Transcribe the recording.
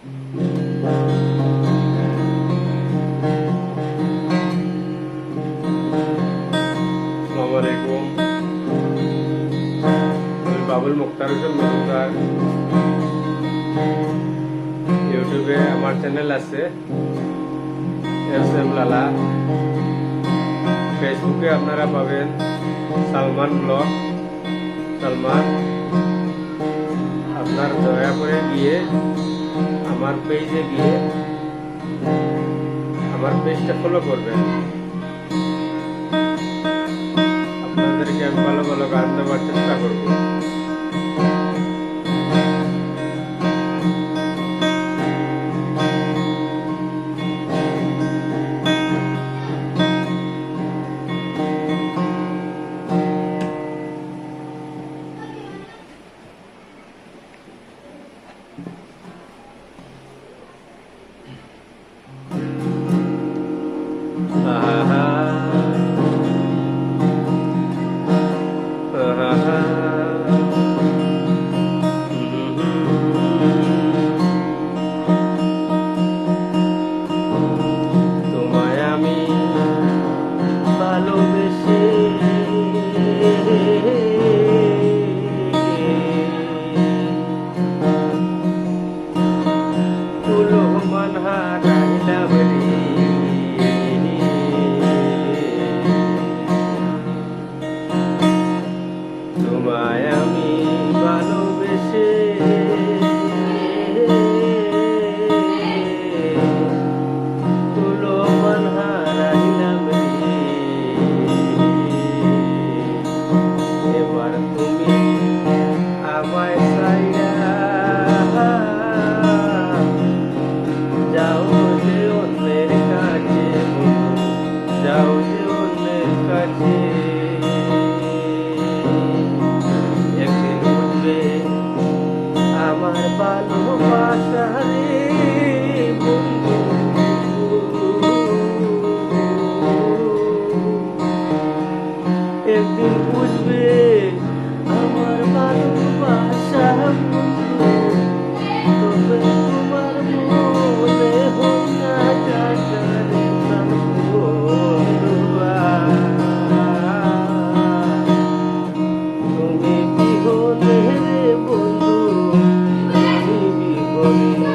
আসসালামু আলাইকুম। আমি বাবুল মুক্তার হোসেন মজুমদার। ইউটিউবে আমার চ্যানেল আছে এস এম লালা। ফেসবুকে আপনারা পাবেন সালমান ব্লগ সালমান। আপনার দয়া করে গিয়ে আমার পেজে গিয়ে আমার পেজটা ফলো করবেন। আপনাদেরকে আমি ভালো ভালো গান দেওয়ার চেষ্টা করবো। তোমায় আমি ভালোবেসে তুলো মানহা রাহিলাম রে। তোমায় আমি ভালোবেসে তুলো মানহা রাহিলাম রে। এবার তুমি আমায় ছাইড়া যাও যে অন্যের কাছে, যাও যে অন্যের কাছে। একদিন বুঝবে আমার ভালোবাসা রে বন্ধু। একদিন বুঝবে আমার ভালোবাসা বন্ধু। তবে তোমার মনে হোক না জাগারে প্রাণ বন্ধুয়া। তুমি বিহনে রে বন্ধু, তুমি বিহনে।